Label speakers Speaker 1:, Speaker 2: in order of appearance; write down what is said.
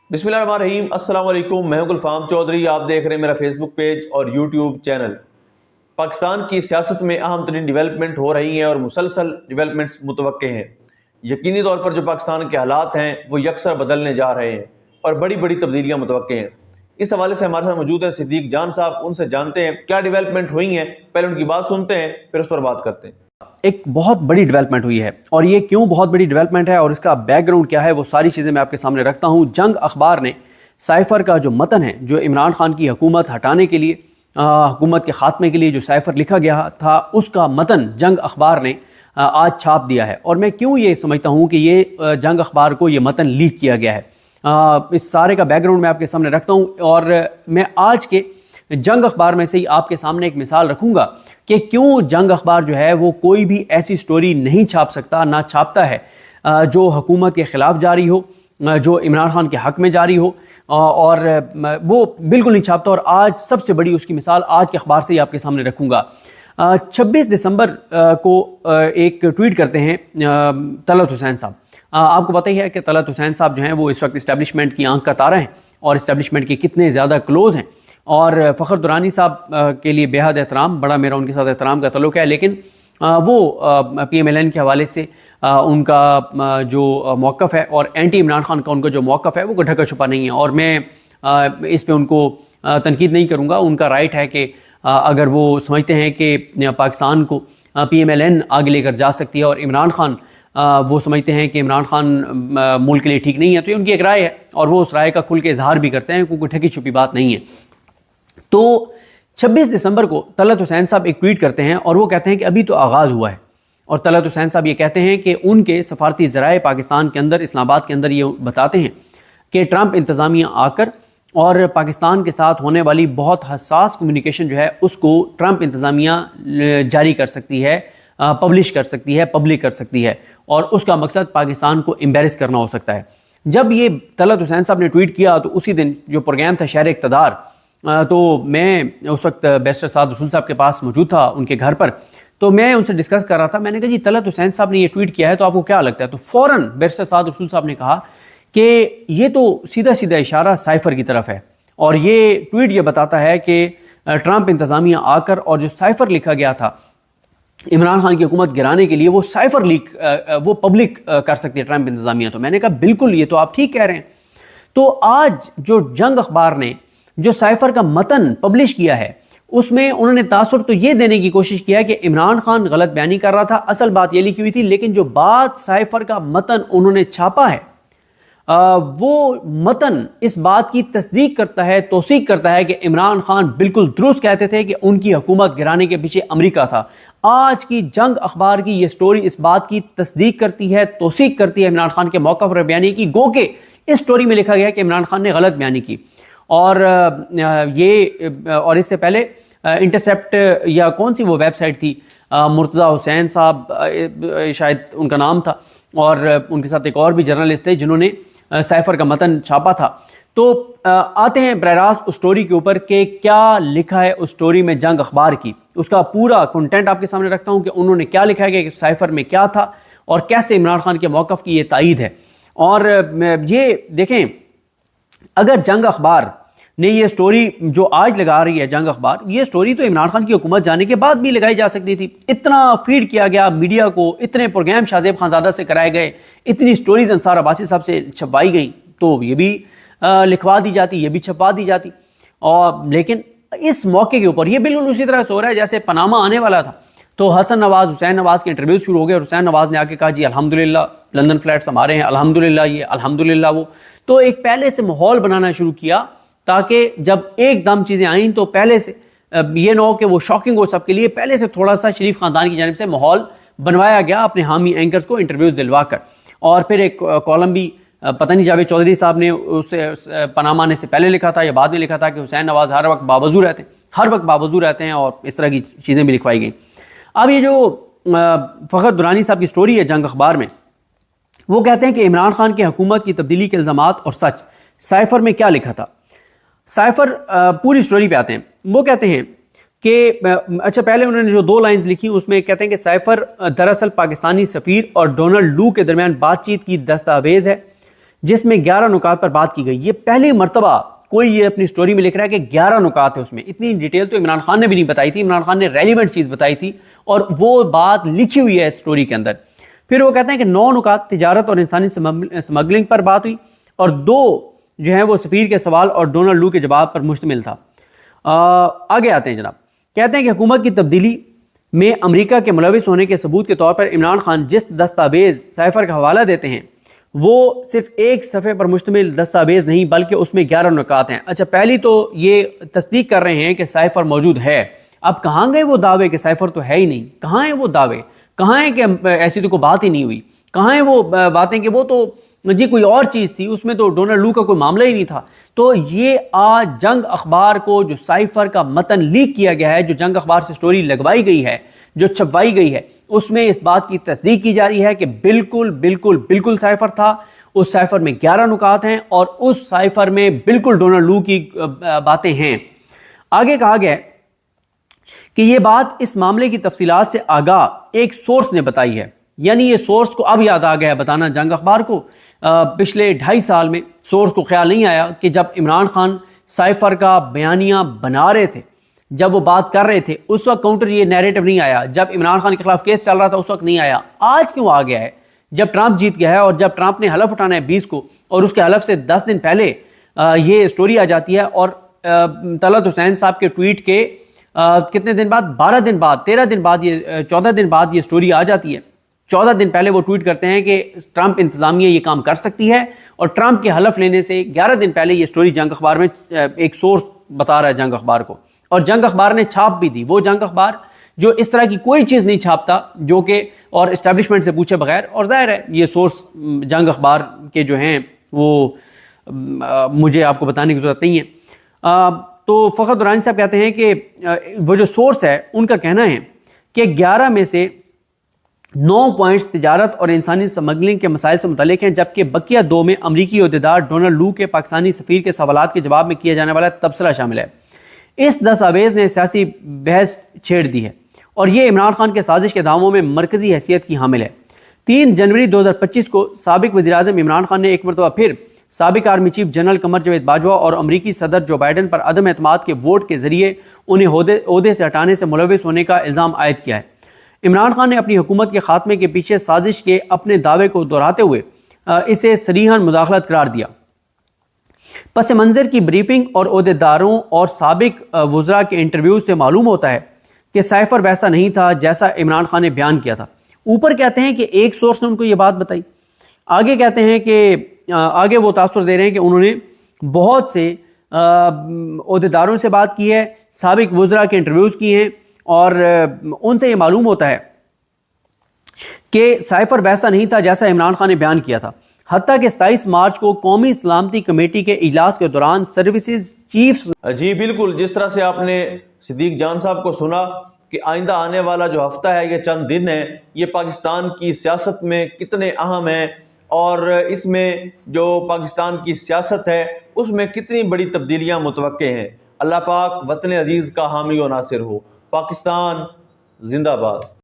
Speaker 1: बिस्मिल्लाहिर्रहमानिर्रहीम, अस्सलाम वालेकुम। मैं हूं गुलफाम चौधरी। आप देख रहे हैं मेरा फेसबुक पेज और यूट्यूब चैनल। पाकिस्तान की सियासत में अहम तरीन डेवलपमेंट हो रही हैं और मुसलसल डेवलपमेंट्स मुतवक्के हैं। यकीनी तौर पर जो पाकिस्तान के हालात हैं वो यकसर बदलने जा रहे हैं और बड़ी बड़ी तब्दीलियाँ मुतवक्के हैं। इस हवाले से हमारे साथ मौजूद हैं सिद्दीक जान साहब। उनसे जानते हैं क्या डेवलपमेंट हुई हैं, पहले उनकी बात सुनते हैं फिर उस पर बात करते हैं।
Speaker 2: एक बहुत बड़ी डेवलपमेंट हुई है और ये क्यों बहुत बड़ी डेवलपमेंट है और इसका बैकग्राउंड क्या है, वो सारी चीज़ें मैं आपके सामने रखता हूँ। जंग अखबार ने साइफर का जो मतन है, जो इमरान खान की हुकूमत हटाने के लिए, हुकूमत के खात्मे के लिए जो साइफर लिखा गया था, उसका मतन जंग अखबार ने आज छाप दिया है। और मैं क्यों ये समझता हूँ कि ये जंग अखबार को ये मतन लीक किया गया है, इस सारे का बैकग्राउंड मैं आपके सामने रखता हूँ। और मैं आज के जंग अखबार में से ही आपके सामने एक मिसाल रखूँगा कि क्यों जंग अखबार जो है वो कोई भी ऐसी स्टोरी नहीं छाप सकता, ना छापता है जो हुकूमत के ख़िलाफ़ जारी हो, जो इमरान खान के हक़ में जारी हो, और वो बिल्कुल नहीं छापता। और आज सबसे बड़ी उसकी मिसाल आज के अखबार से ही आपके सामने रखूँगा। 26 दिसंबर को एक ट्वीट करते हैं तलत हुसैन साहब। आपको पता ही है कि तलत हुसैन साहब जो हैं वो इस वक्त इस्टेब्लिशमेंट की आंख का तारा हैं और इस्टेब्लिशमेंट के कितने ज़्यादा क्लोज़ हैं। और फ़खर दुरानी साहब के लिए बेहद एहतराम, बड़ा मेरा उनके साथ एहतराम का ताल्लुक़ है, लेकिन वो PMLN के हवाले से उनका जो मौक़िफ़ है और एंटी इमरान खान का उनका जो मौक़िफ़ है वो ढका छुपा नहीं है। और मैं इस पे उनको तनकीद नहीं करूँगा। उनका राइट है कि अगर वो समझते हैं कि पाकिस्तान को PMLN आगे लेकर जा सकती है और इमरान खान वो समझते हैं कि इमरान खान मुल्क के लिए ठीक नहीं है, तो ये उनकी एक राय है और वो उस राय का खुल के इजहार भी करते हैं, क्योंकि ठकी छुपी बात नहीं है। तो 26 दिसंबर को तलत हुसैन साहब एक ट्वीट करते हैं और वो कहते हैं कि अभी तो आगाज़ हुआ है। और तलत हुसैन साहब ये कहते हैं कि उनके सफारती ज़राए पाकिस्तान के अंदर, इस्लामाबाद के अंदर, ये बताते हैं कि ट्रंप इंतज़ामिया आकर और पाकिस्तान के साथ होने वाली बहुत हसास कम्युनिकेशन जो है उसको ट्रंप इंतज़ामिया जारी कर सकती है, पब्लिश कर सकती है, पब्लिक कर सकती है, और उसका मकसद पाकिस्तान को एम्बेरस करना हो सकता है। जब ये तलत हुसैन साहब ने ट्वीट किया तो उसी दिन जो प्रोग्राम था शहर इक़्तिदार, तो मैं उस वक्त बैरिस्टर साद रसूल साहब के पास मौजूद था, उनके घर पर। तो मैं उनसे डिस्कस कर रहा था। मैंने कहा जी तलत हुसैन साहब ने ये ट्वीट किया है तो आपको क्या लगता है? तो फ़ौरन बैरिस्टर साद रसूल साहब ने कहा कि ये तो सीधा सीधा इशारा साइफर की तरफ है और ये ट्वीट ये बताता है कि ट्रंप इंतज़ामिया आकर और जो साइफर लिखा गया था इमरान खान की हुकूमत गिराने के लिए, वो साइफर लीक वो पब्लिक कर सकती है ट्रंप इंतज़ामिया। तो मैंने कहा बिल्कुल, ये तो आप ठीक कह रहे हैं। तो आज जो जंग अखबार ने जो साइफर का मतन पब्लिश किया है उसमें उन्होंने तासुर तो ये देने की कोशिश किया है कि इमरान खान गलत बयानी कर रहा था, असल बात ये लिखी हुई थी। लेकिन जो बात साइफर का मतन उन्होंने छापा है वो मतन इस बात की तस्दीक करता है, तौसीक करता है कि इमरान खान बिल्कुल दुरुस्त कहते थे कि उनकी हुकूमत गिराने के पीछे अमेरिका था। आज की जंग अखबार की ये स्टोरी इस बात की तस्दीक करती है, तौसीक करती है इमरान खान के मौक़िफ़ और बयानी की, गो के इस स्टोरी में लिखा गया है कि इमरान खान ने गलत बयानी की। और इससे पहले इंटरसेप्ट या कौन सी वो वेबसाइट थी, मुर्तज़ा हुसैन साहब शायद उनका नाम था, और उनके साथ एक और भी जर्नलिस्ट थे जिन्होंने साइफर का मतन छापा था। तो आते हैं बराह उस स्टोरी के ऊपर कि क्या लिखा है उस स्टोरी में जंग अखबार की। उसका पूरा कंटेंट आपके सामने रखता हूँ कि उन्होंने क्या लिखा है कि साइफर में क्या था और कैसे इमरान खान के मौक़िफ़ की ये तायीद है। और ये देखें, अगर जंग अखबार ने ये स्टोरी जो आज लगा रही है जंग अखबार, ये स्टोरी तो इमरान खान की हुकूमत जाने के बाद भी लगाई जा सकती थी। इतना फीड किया गया मीडिया को, इतने प्रोग्राम शाहजेब खानज़ादा से कराए गए, इतनी स्टोरीज अंसार अब्बासी साहब से छपवाई गई, तो ये भी लिखवा दी जाती, ये भी छपवा दी जाती। और लेकिन इस मौके के ऊपर ये बिल्कुल उसी तरह से हो रहा है जैसे पनामा आने वाला था तो हसन नवाज, हुसैन नवाज के इंटरव्यू शुरू हो गए और हुसैन नवाज ने आके कहा जी अल्हम्दुलिल्लाह लंदन फ्लैट्स हमारे हैं, अल्हम्दुलिल्लाह ये, अल्हम्दुलिल्लाह वो। तो एक पहले से माहौल बनाना शुरू किया ताकि जब एकदम चीज़ें आईं तो पहले से ये ना हो कि वो शॉकिंग हो सबके लिए। पहले से थोड़ा सा शरीफ ख़ानदान की जानिब से माहौल बनवाया गया अपने हामी एंकर्स को इंटरव्यूज़ दिलवा कर। और फिर एक कॉलम भी पता नहीं जावेद चौधरी साहब ने उसे पनामा आने से पहले लिखा था या बाद में लिखा था कि हुसैन नवाज हर वक्त बावजूद रहते हैं, हर वक्त बावजूद रहते हैं, और इस तरह की चीज़ें भी लिखवाई गई। अब ये जो फ़खर दुरानी साहब की स्टोरी है जंग अखबार में, वो कहते हैं कि इमरान खान की हुकूमत की तब्दीली के इल्ज़ामात और सच। साइफर में क्या लिखा था? साइफर पूरी स्टोरी पे आते हैं। वो कहते हैं कि अच्छा, पहले उन्होंने जो 2 लाइंस लिखी उसमें कहते हैं कि साइफर दरअसल पाकिस्तानी सफ़ीर और डोनाल्ड लू के दरमियान बातचीत की दस्तावेज़ है जिसमें 11 नुकात पर बात की गई। ये पहली मरतबा कोई ये अपनी स्टोरी में लिख रहा है कि 11 नुकात है उसमें। इतनी डिटेल तो इमरान खान ने भी नहीं बताई थी, इमरान खान ने रेलिवेंट चीज़ बताई थी और वो बात लिखी हुई है स्टोरी के अंदर। फिर वो कहते हैं कि 9 नुकात तिजारत और इंसानी स्मगलिंग पर बात हुई और 2 जो है वो सफ़ीर के सवाल और डोनाल्ड लू के जवाब पर मुश्तमिल था। आगे आते हैं जनाब, कहते हैं कि हुकूमत की तब्दीली में अमेरिका के मुलविस होने के सबूत के तौर पर इमरान खान जिस दस्तावेज़ साइफर का हवाला देते हैं वो सिर्फ एक सफ़े पर मुश्तमिल दस्तावेज़ नहीं बल्कि उसमें 11 नुकात हैं। अच्छा, पहली तो ये तस्दीक कर रहे हैं कि साइफर मौजूद है। अब कहाँ गए वो दावे कि साइफर तो है ही नहीं? कहाँ हैं वो दावे? कहाँ है कि ऐसी तो कोई बात ही नहीं हुई? कहाँ है वो बातें कि वो तो जी कोई और चीज़ थी, उसमें तो डोनाल्ड लू का कोई मामला ही नहीं था? तो ये आज जंग अखबार को जो साइफर का मतन लीक किया गया है, जो जंग अखबार से स्टोरी लगवाई गई है, जो छपवाई गई है, उसमें इस बात की तस्दीक की जा रही है कि बिल्कुल बिल्कुल बिल्कुल साइफर था। उस साइफर में 11 नुकात हैं और उस साइफर में बिल्कुल डोनाल्ड लू की बातें हैं। आगे कहा गया है कि यह बात इस मामले की तफसीलात से आगाह एक सोर्स ने बताई है। यानी ये सोर्स को अब याद आ गया बताना जंग अखबार को। पिछले 2.5 साल में सोर्स को ख्याल नहीं आया कि जब इमरान खान साइफर का बयानिया बना रहे थे, जब वो बात कर रहे थे, उस वक्त काउंटर ये नैरेटिव नहीं आया। जब इमरान खान के खिलाफ केस चल रहा था उस वक्त नहीं आया। आज क्यों आ गया है? जब ट्रंप जीत गया है और जब ट्रंप ने हलफ उठाना है 20 को और उसके हलफ से 10 दिन पहले ये स्टोरी आ जाती है और तलत हुसैन साहब के ट्वीट के कितने दिन बाद, 12 दिन बाद, 13 दिन बाद, ये 14 दिन बाद ये स्टोरी आ जाती है। 14 दिन पहले वो ट्वीट करते हैं कि ट्रंप इंतजामिया ये काम कर सकती है और ट्रंप के हलफ लेने से 11 दिन पहले ये स्टोरी जंग अखबार में एक सोर्स बता रहा है जंग अखबार को, और जंग अखबार ने छाप भी दी। वो जंग अखबार जो इस तरह की कोई चीज़ नहीं छापता जो कि और इस्टेब्लिशमेंट से पूछे बगैर, और जाहिर है ये सोर्स जंग अखबार के जो हैं वो मुझे आपको बताने की ज़रूरत नहीं है। तो फ़खर दुरानी साहब कहते हैं कि वो जो सोर्स है उनका कहना है कि 11 में से 9 पॉइंट्स तिजारत और इंसानी स्मगलिंग के मसाइल से मुतल्लिक हैं, जबकि बकिया 2 में अमरीकी अहदेदार डोनाल्ड लू के पाकिस्तानी सफ़ीर के सवालात के जवाब में किया जाने वाला तबसरा शामिल है। इस दस्तावेज़ ने सियासी बहस छेड़ दी है और ये इमरान खान के साजिश के दावों में मरकजी हैसियत की हामिल है। 3 जनवरी 2025 को साबिक वज़ीर-ए-आज़म इमरान खान ने एक मरतबा फिर साबिक army chief general Qamar Javed Bajwa और अमरीकी सदर जो बाइडन पर अदम एतमाद के वोट के जरिए उन्हें ओहदे से हटाने से मुलविस होने का इल्ज़ाम आयद किया है। इमरान खान ने अपनी हुकूमत के खात्मे के पीछे साजिश के अपने दावे को दोहराते हुए इसे सरीहन मुदाखलत करार दिया। पस मंज़र की ब्रीफिंग और ओहदेदारों और साबिक वज़रा के इंटरव्यूज से मालूम होता है कि साइफर वैसा नहीं था जैसा इमरान खान ने बयान किया था। ऊपर कहते हैं कि एक सोर्स ने उनको ये बात बताई। आगे कहते हैं कि आगे वो तासुर दे रहे हैं कि उन्होंने बहुत से ओहदेदारों से बात की है, साबिक वज़रा के इंटरव्यूज़ किए हैं और उनसे ये मालूम होता है कि साइफर वैसा नहीं था जैसा इमरान खान ने बयान किया था। हत्ता कि 27 मार्च को कौमी सलामती कमेटी के इजलास के दौरान सर्विसेज चीफ।
Speaker 1: जी बिल्कुल, जिस तरह से आपने सिद्दीक जान साहब को सुना कि आइंदा आने वाला जो हफ्ता है, ये चंद दिन है, ये पाकिस्तान की सियासत में कितने अहम हैं और इसमें जो पाकिस्तान की सियासत है उसमें कितनी बड़ी तब्दीलियां मुतवक्के हैं। अल्लाह पाक वतन अजीज़ का हामी व नासिर हो। पाकिस्तान जिंदाबाद।